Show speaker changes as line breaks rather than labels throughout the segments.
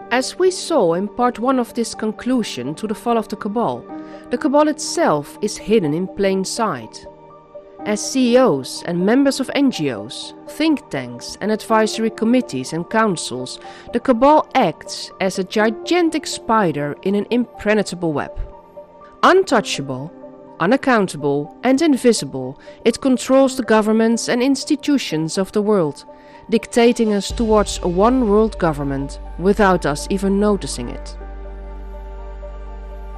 As we saw in part 1 of this conclusion to the fall of the Cabal itself is hidden in plain sight. As CEOs and members of NGOs, think tanks and advisory committees and councils, the Cabal acts as a gigantic spider in an impenetrable web. Untouchable, unaccountable and invisible, it controls the governments and institutions of the world, dictating us towards a one-world government without us even noticing it.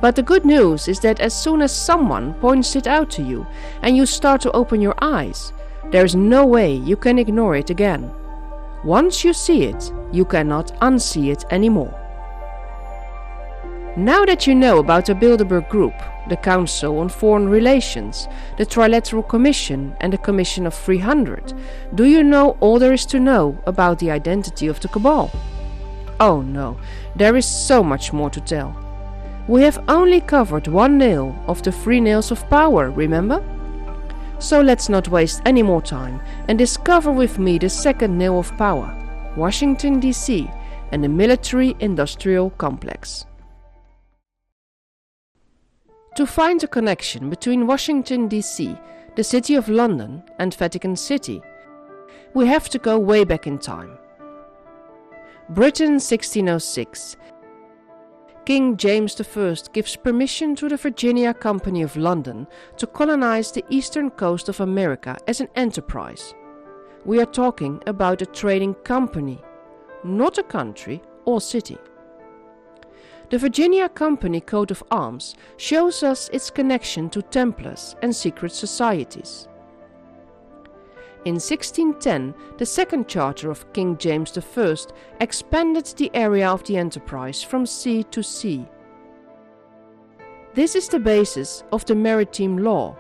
But the good news is that as soon as someone points it out to you and you start to open your eyes, there is no way you can ignore it again. Once you see it, you cannot unsee it anymore. Now that you know about the Bilderberg Group, the Council on Foreign Relations, the Trilateral Commission and the Commission of 300, do you know all there is to know about the identity of the Cabal? Oh no, there is so much more to tell. We have only covered one nail of the 3 nails of power, remember? So let's not waste any more time and discover with me the second nail of power, Washington DC and the military-industrial complex. To find a connection between Washington DC, the City of London and Vatican City, we have to go way back in time. Britain 1606. King James I gives permission to the Virginia Company of London to colonize the eastern coast of America as an enterprise. We are talking about a trading company, not a country or city. The Virginia Company coat of arms shows us its connection to Templars and secret societies. In 1610, the second charter of King James I expanded the area of the enterprise from sea to sea. This is the basis of the maritime law,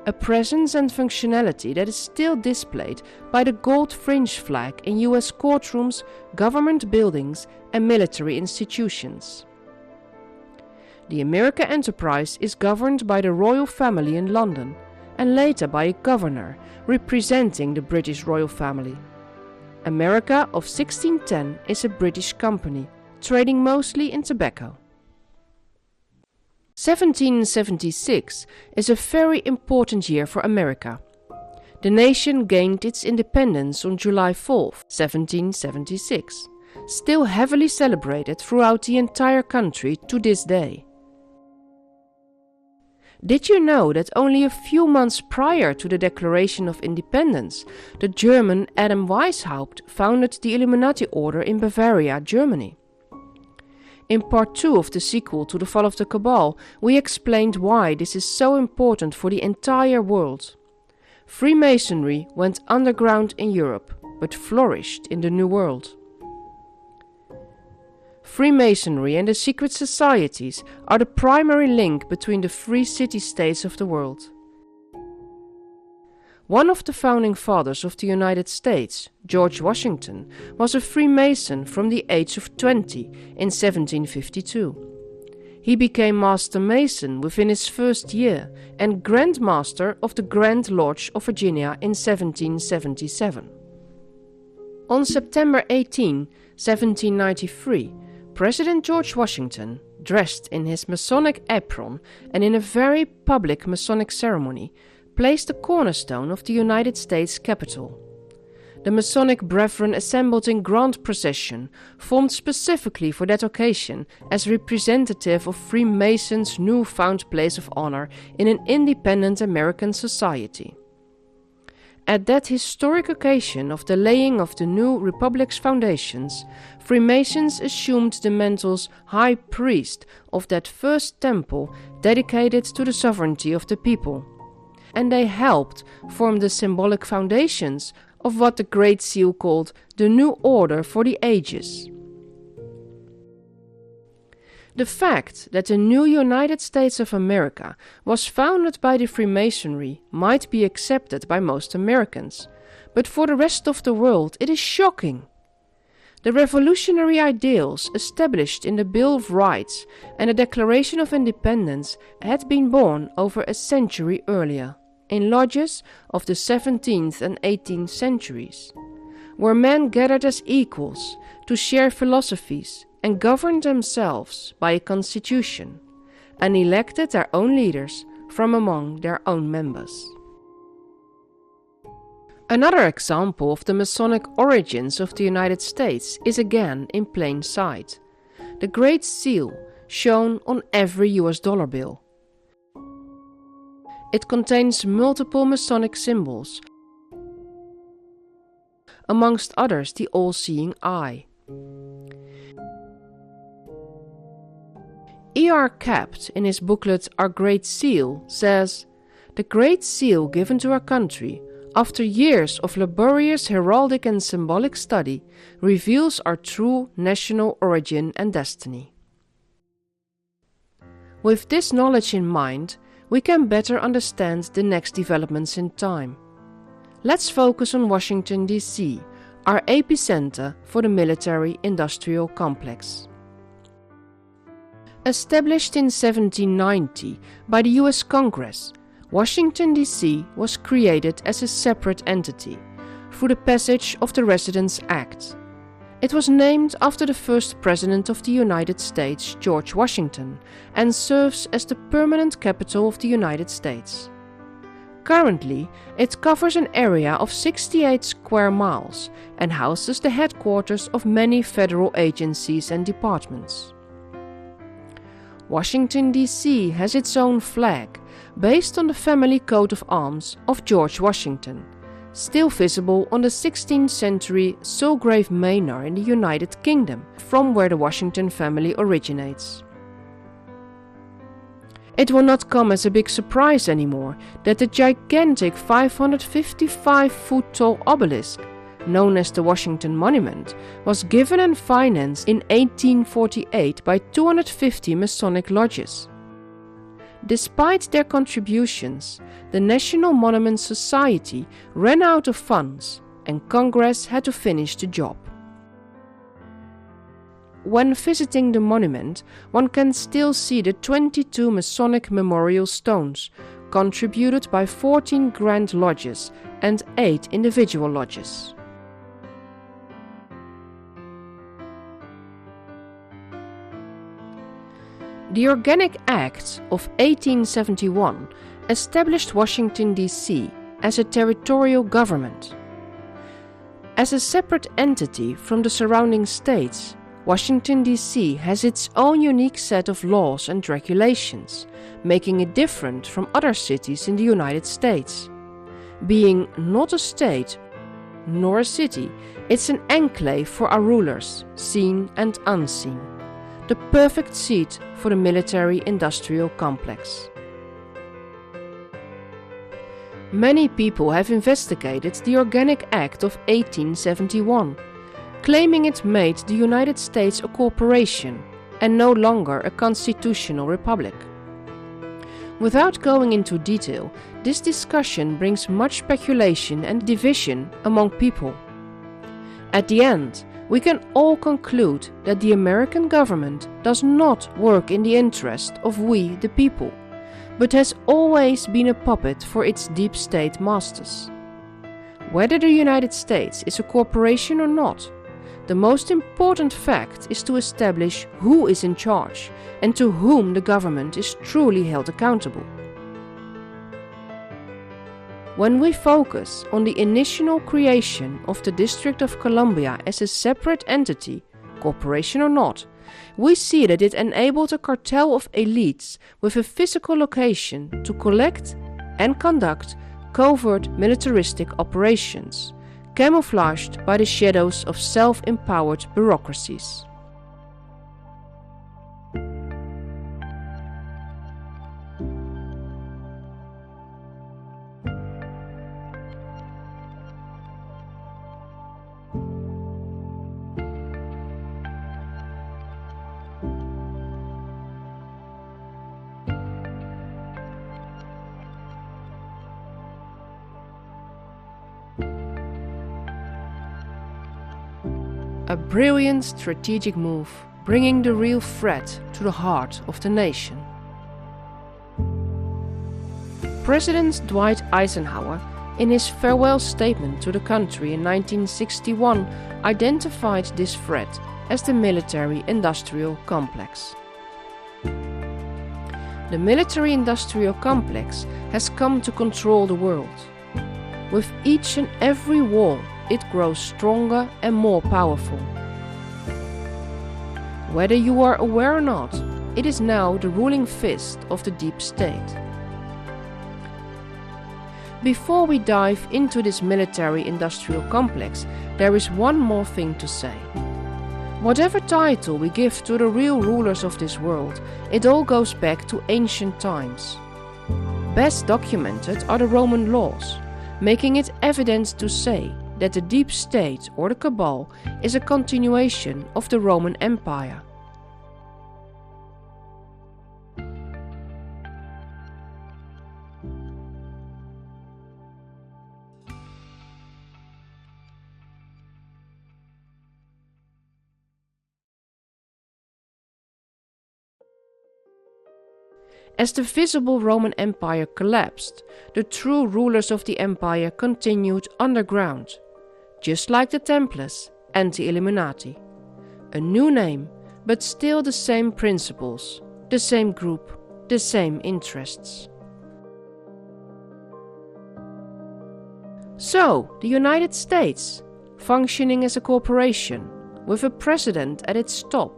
a presence and functionality that is still displayed by the gold fringe flag in US courtrooms, government buildings and military institutions. The America enterprise is governed by the royal family in London and later by a governor representing the British royal family. America of 1610 is a British company, trading mostly in tobacco. 1776 is a very important year for America. The nation gained its independence on July 4, 1776, still heavily celebrated throughout the entire country to this day. Did you know that only a few months prior to the Declaration of Independence, the German Adam Weishaupt founded the Illuminati Order in Bavaria, Germany? In part 2 of the sequel to the fall of the Cabal, we explained why this is so important for the entire world. Freemasonry went underground in Europe, but flourished in the New World. Freemasonry and the secret societies are the primary link between the three city-states of the world. One of the founding fathers of the United States, George Washington, was a Freemason from the age of 20 in 1752. He became Master Mason within his first year and Grand Master of the Grand Lodge of Virginia in 1777. On September 18, 1793, President George Washington, dressed in his Masonic apron and in a very public Masonic ceremony, placed the cornerstone of the United States Capitol. The Masonic Brethren assembled in grand procession, formed specifically for that occasion as representative of Freemasons' newfound place of honor in an independent American society. At that historic occasion of the laying of the new Republic's foundations, Freemasons assumed the mantles High Priest of that first temple dedicated to the sovereignty of the people, and they helped form the symbolic foundations of what the Great Seal called the New Order for the Ages. The fact that the new United States of America was founded by the Freemasonry might be accepted by most Americans, but for the rest of the world it is shocking. The revolutionary ideals established in the Bill of Rights and the Declaration of Independence had been born over a century earlier, in lodges of the 17th and 18th centuries, where men gathered as equals to share philosophies, and governed themselves by a constitution, and elected their own leaders from among their own members. Another example of the Masonic origins of the United States is again in plain sight: the Great Seal shown on every US dollar bill. It contains multiple Masonic symbols, amongst others the all-seeing eye. E.R. Capt, in his booklet Our Great Seal, says, "The Great Seal given to our country, after years of laborious heraldic and symbolic study, reveals our true national origin and destiny." With this knowledge in mind, we can better understand the next developments in time. Let's focus on Washington, D.C., our epicenter for the military-industrial complex. Established in 1790 by the US Congress, Washington, D.C. was created as a separate entity through the passage of the Residence Act. It was named after the first President of the United States, George Washington, and serves as the permanent capital of the United States. Currently, it covers an area of 68 square miles and houses the headquarters of many federal agencies and departments. Washington, D.C. has its own flag, based on the family coat of arms of George Washington, still visible on the 16th century Sulgrave Manor in the United Kingdom, from where the Washington family originates. It will not come as a big surprise anymore that the gigantic 555-foot-tall obelisk, known as the Washington Monument, was given and financed in 1848 by 250 Masonic lodges. Despite their contributions, the National Monument Society ran out of funds and Congress had to finish the job. When visiting the monument, one can still see the 22 Masonic memorial stones, contributed by 14 grand lodges and 8 individual lodges. The Organic Act of 1871 established Washington, D.C. as a territorial government. As a separate entity from the surrounding states, Washington, D.C. has its own unique set of laws and regulations, making it different from other cities in the United States. Being not a state nor a city, it's an enclave for our rulers, seen and unseen. The perfect seat for the military-industrial complex. Many people have investigated the Organic Act of 1871, claiming it made the United States a corporation and no longer a constitutional republic. Without going into detail, this discussion brings much speculation and division among people. At the end, we can all conclude that the American government does not work in the interest of we the people, but has always been a puppet for its deep state masters. Whether the United States is a corporation or not, the most important fact is to establish who is in charge and to whom the government is truly held accountable. When we focus on the initial creation of the District of Columbia as a separate entity, corporation or not, we see that it enabled a cartel of elites with a physical location to collect and conduct covert militaristic operations, camouflaged by the shadows of self-empowered bureaucracies. A brilliant strategic move, bringing the real threat to the heart of the nation. President Dwight Eisenhower, in his farewell statement to the country in 1961, identified this threat as the military-industrial complex. The military-industrial complex has come to control the world. With each and every war, it grows stronger and more powerful. Whether you are aware or not, it is now the ruling fist of the deep state. Before we dive into this military-industrial complex, there is one more thing to say. Whatever title we give to the real rulers of this world, it all goes back to ancient times. Best documented are the Roman laws, making it evident to say that the deep state or the Cabal is a continuation of the Roman Empire. As the visible Roman Empire collapsed, the true rulers of the empire continued underground, just like the Templars and the Illuminati. A new name, but still the same principles, the same group, the same interests. So, the United States, functioning as a corporation, with a president at its top,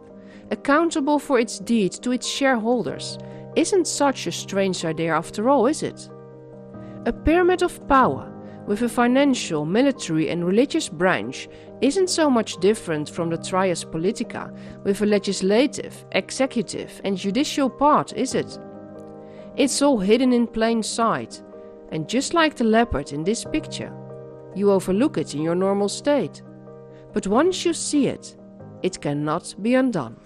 accountable for its deeds to its shareholders, isn't such a strange idea after all, is it? A pyramid of power with a financial, military and religious branch isn't so much different from the trias politica with a legislative, executive and judicial part, is it? It's all hidden in plain sight, and just like the leopard in this picture, you overlook it in your normal state. But once you see it, it cannot be undone.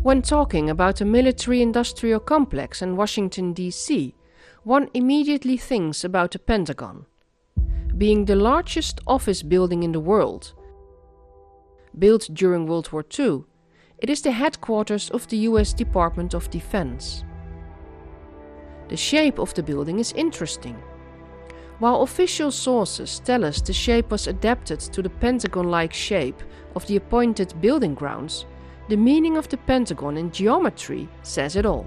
When talking about the military-industrial complex in Washington, D.C., one immediately thinks about the Pentagon. Being the largest office building in the world, built during World War II, it is the headquarters of the US Department of Defense. The shape of the building is interesting. While official sources tell us the shape was adapted to the Pentagon-like shape of the appointed building grounds, the meaning of the Pentagon in geometry says it all.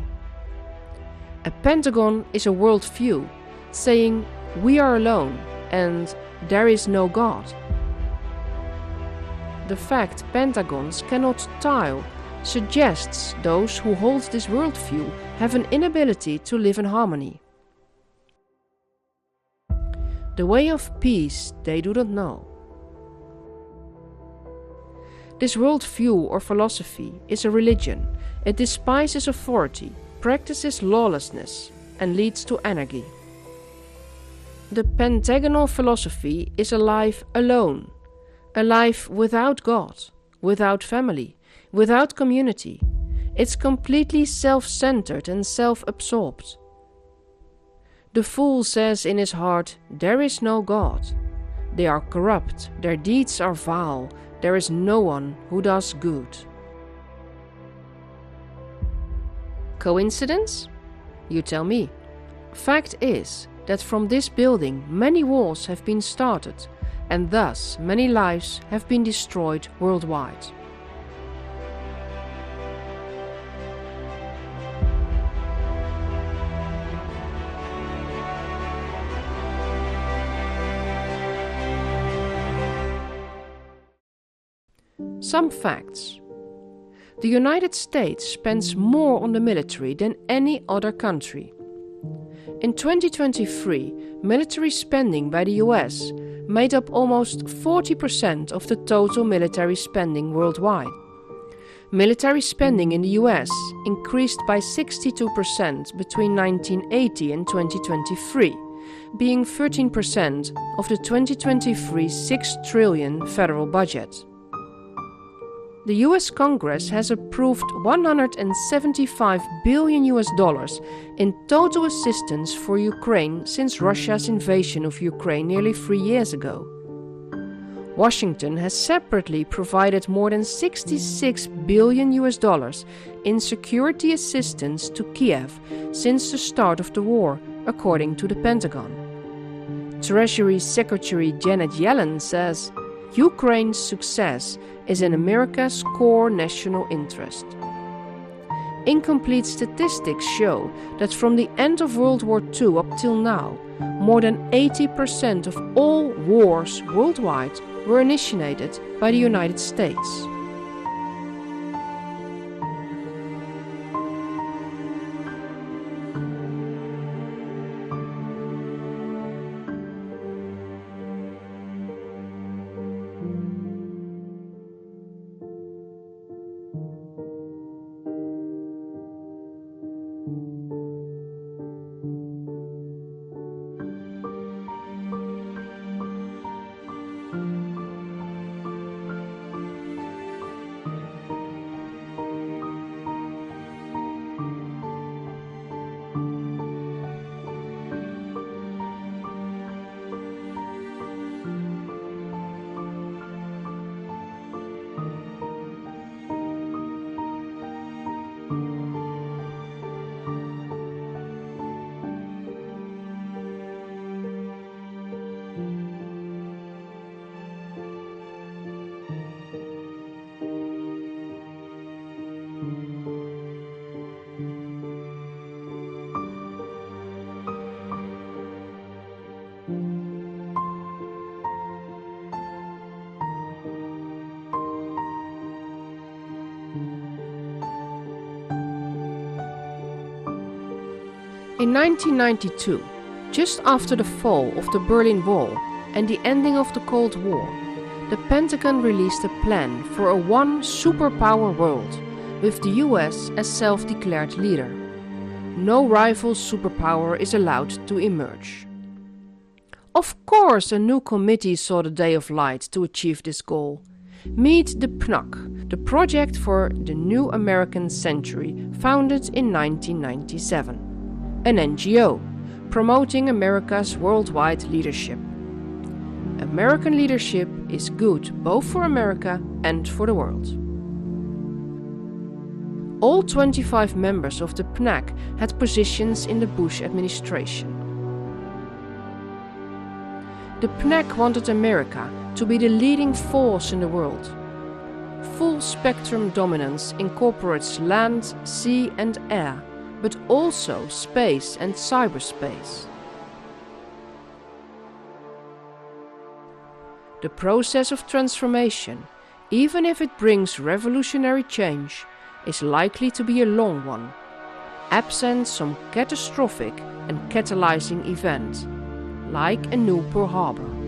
A pentagon is a world view, saying, "We are alone," and "There is no God." The fact pentagons cannot tile suggests those who hold this worldview have an inability to live in harmony. The way of peace they do not know. This worldview or philosophy is a religion. It despises authority, practices lawlessness, and leads to anarchy. The pentagonal philosophy is a life alone, a life without God, without family, without community. It's completely self-centered and self-absorbed. The fool says in his heart, "There is no God." They are corrupt, their deeds are vile, there is no one who does good. Coincidence? You tell me. Fact is that from this building many wars have been started, and thus many lives have been destroyed worldwide. Some facts. The United States spends more on the military than any other country. In 2023, military spending by the US made up almost 40% of the total military spending worldwide. Military spending in the US increased by 62% between 1980 and 2023, being 13% of the 2023 $6 trillion federal budget. The US Congress has approved $175 billion in total assistance for Ukraine since Russia's invasion of Ukraine nearly 3 years ago. Washington has separately provided more than $66 billion in security assistance to Kiev since the start of the war, according to the Pentagon. Treasury Secretary Janet Yellen says, Ukraine's success is in America's core national interest. Incomplete statistics show that from the end of World War II up till now, more than 80% of all wars worldwide were initiated by the United States. In 1992, just after the fall of the Berlin Wall and the ending of the Cold War, the Pentagon released a plan for a one superpower world, with the US as self-declared leader. No rival superpower is allowed to emerge. Of course, a new committee saw the day of light to achieve this goal. Meet the PNUC, the Project for the New American Century, founded in 1997. An NGO, promoting America's worldwide leadership. American leadership is good both for America and for the world. All 25 members of the PNAC had positions in the Bush administration. The PNAC wanted America to be the leading force in the world. Full-spectrum dominance incorporates land, sea and air, but also space and cyberspace. The process of transformation, even if it brings revolutionary change, is likely to be a long one, absent some catastrophic and catalyzing event, like a new Pearl Harbor.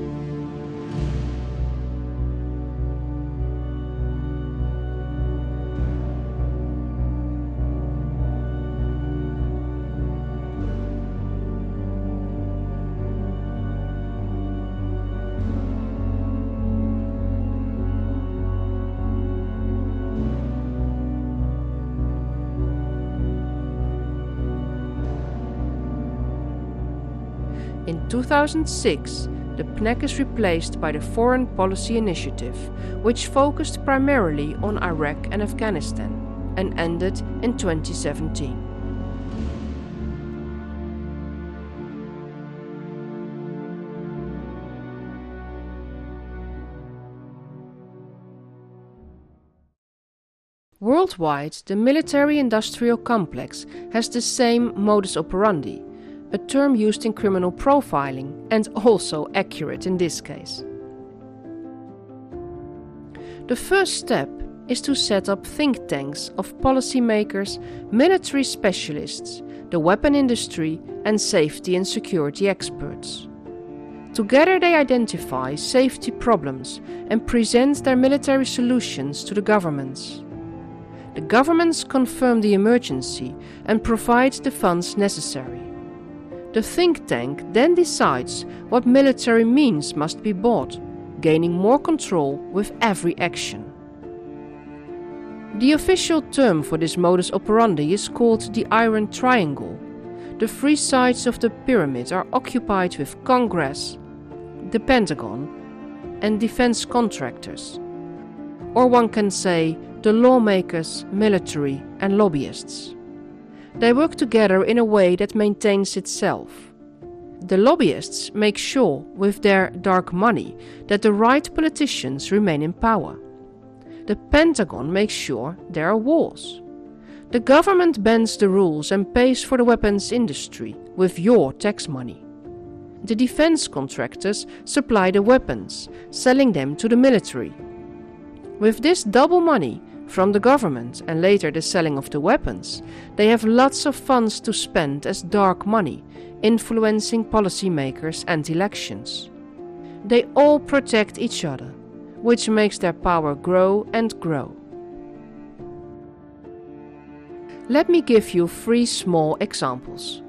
In 2006, the PNAC is replaced by the Foreign Policy Initiative, which focused primarily on Iraq and Afghanistan, and ended in 2017. Worldwide, the military-industrial complex has the same modus operandi, a term used in criminal profiling and also accurate in this case. The first step is to set up think tanks of policymakers, military specialists, the weapon industry and safety and security experts. Together they identify safety problems and present their military solutions to the governments. The governments confirm the emergency and provide the funds necessary. The think tank then decides what military means must be bought, gaining more control with every action. The official term for this modus operandi is called the Iron Triangle. The three sides of the pyramid are occupied with Congress, the Pentagon, and defense contractors. Or one can say the lawmakers, military, and lobbyists. They work together in a way that maintains itself. The lobbyists make sure, with their dark money, that the right politicians remain in power. The Pentagon makes sure there are wars. The government bends the rules and pays for the weapons industry with your tax money. The defense contractors supply the weapons, selling them to the military. With this double money from the government and later the selling of the weapons, they have lots of funds to spend as dark money, influencing policymakers and elections. They all protect each other, which makes their power grow and grow. Let me give you 3 small examples.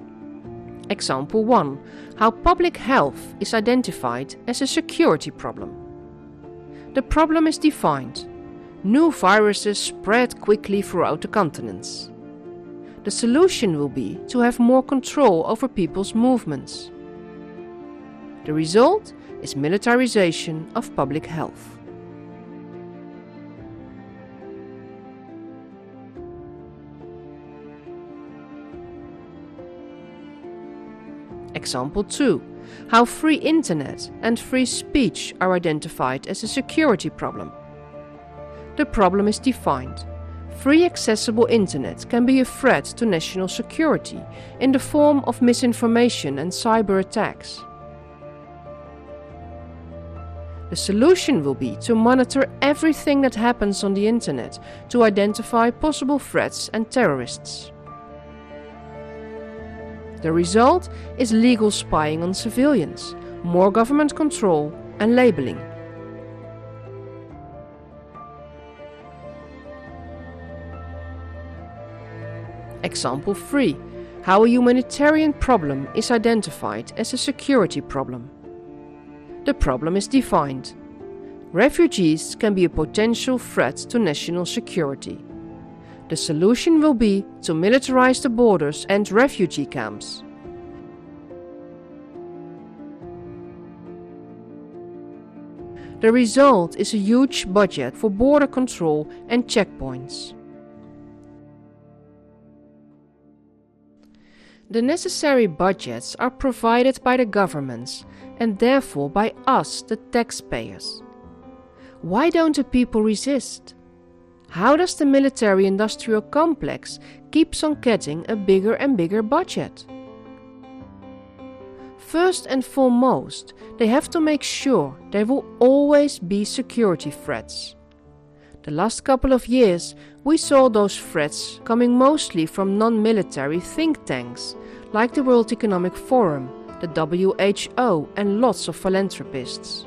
Example 1. How public health is identified as a security problem. The problem is defined. New viruses spread quickly throughout the continents. The solution will be to have more control over people's movements. The result is militarization of public health. Example 2. How free internet and free speech are identified as a security problem. The problem is defined. Free accessible internet can be a threat to national security in the form of misinformation and cyber attacks. The solution will be to monitor everything that happens on the internet to identify possible threats and terrorists. The result is legal spying on civilians, more government control and labeling. Example 3. How a humanitarian problem is identified as a security problem. The problem is defined. Refugees can be a potential threat to national security. The solution will be to militarize the borders and refugee camps. The result is a huge budget for border control and checkpoints. The necessary budgets are provided by the governments and therefore by us, the taxpayers. Why don't the people resist? How does the military-industrial complex keeps on getting a bigger and bigger budget? First and foremost, they have to make sure there will always be security threats. The last couple of years, we saw those threats coming mostly from non-military think tanks, like the World Economic Forum, the WHO, and lots of philanthropists.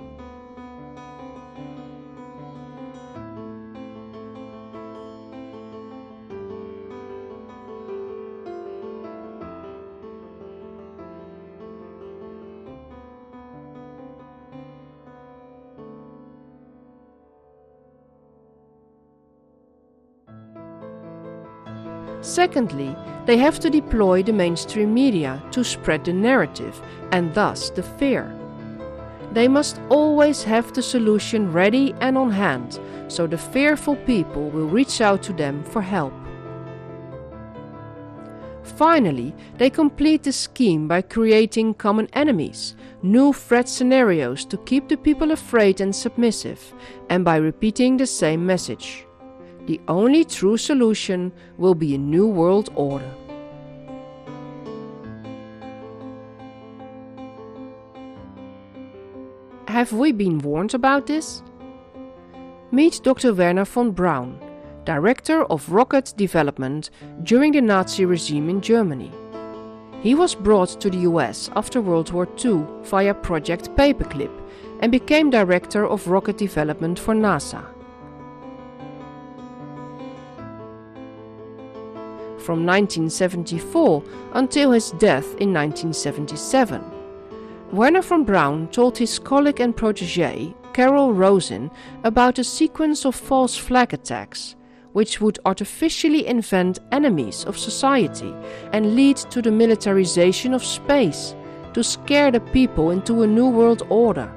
Secondly, they have to deploy the mainstream media to spread the narrative and thus the fear. They must always have the solution ready and on hand, so the fearful people will reach out to them for help. Finally, they complete the scheme by creating common enemies, new threat scenarios to keep the people afraid and submissive, and by repeating the same message. The only true solution will be a new world order. Have we been warned about this? Meet Dr. Werner von Braun, Director of Rocket Development during the Nazi regime in Germany. He was brought to the US after World War II via Project Paperclip and became Director of Rocket Development for NASA. From 1974 until his death in 1977. Werner von Braun told his colleague and protégé, Carol Rosin, about a sequence of false flag attacks, which would artificially invent enemies of society and lead to the militarization of space, to scare the people into a new world order.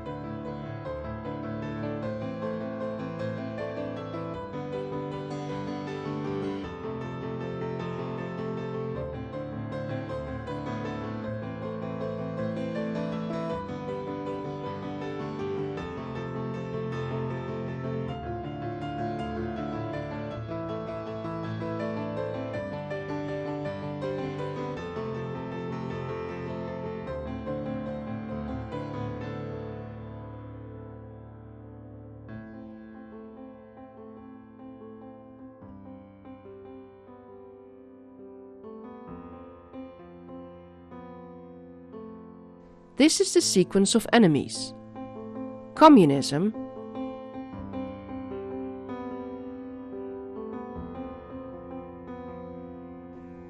This is the sequence of enemies: communism,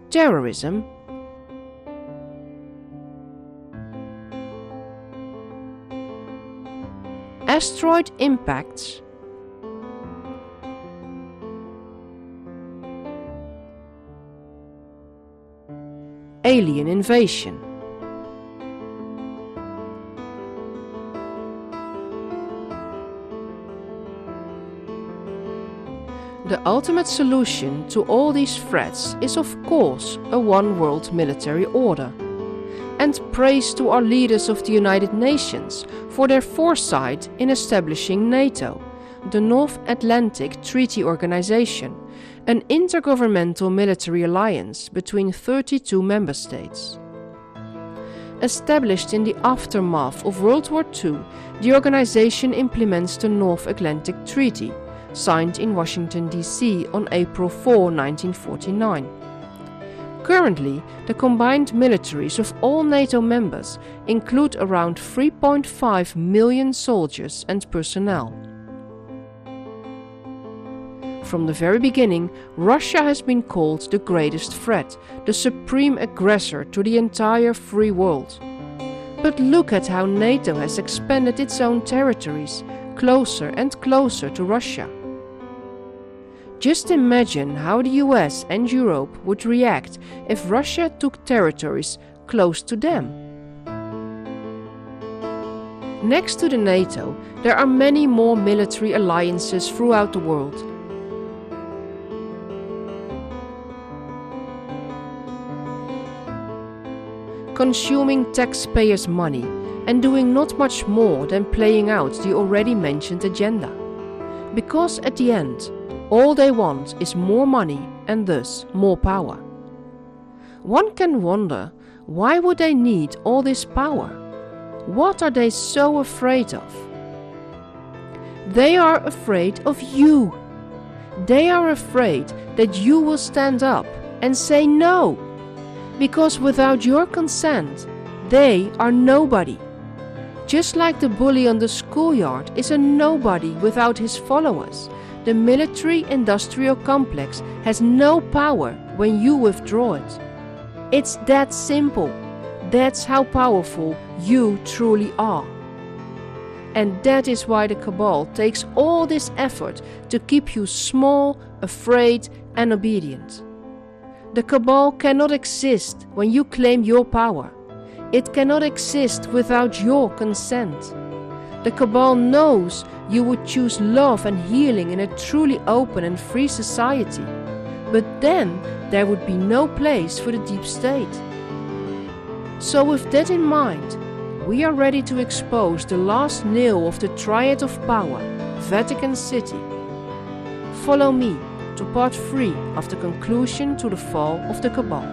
terrorism, asteroid impacts, alien invasion. The ultimate solution to all these threats is of course a one-world military order. And praise to our leaders of the United Nations for their foresight in establishing NATO, the North Atlantic Treaty Organization, an intergovernmental military alliance between 32 member states. Established in the aftermath of World War II, the organization implements the North Atlantic Treaty, signed in Washington, D.C. on April 4, 1949. Currently, the combined militaries of all NATO members include around 3.5 million soldiers and personnel. From the very beginning, Russia has been called the greatest threat, the supreme aggressor to the entire free world. But look at how NATO has expanded its own territories, closer and closer to Russia. Just imagine how the US and Europe would react if Russia took territories close to them. Next to the NATO, there are many more military alliances throughout the world. Consuming taxpayers' money and doing not much more than playing out the already mentioned agenda. Because at the end, all they want is more money and thus more power. One can wonder, why would they need all this power? What are they so afraid of? They are afraid of you. They are afraid that you will stand up and say no. Because without your consent, they are nobody. Just like the bully on the schoolyard is a nobody without his followers, the military-industrial complex has no power when you withdraw it. It's that simple. That's how powerful you truly are. And that is why the Cabal takes all this effort to keep you small, afraid, and obedient. The Cabal cannot exist when you claim your power. It cannot exist without your consent. The Cabal knows you would choose love and healing in a truly open and free society. But then there would be no place for the deep state. So with that in mind, we are ready to expose the last nail of the triad of power, Vatican City. Follow me to part 3 of the conclusion to the fall of the Cabal.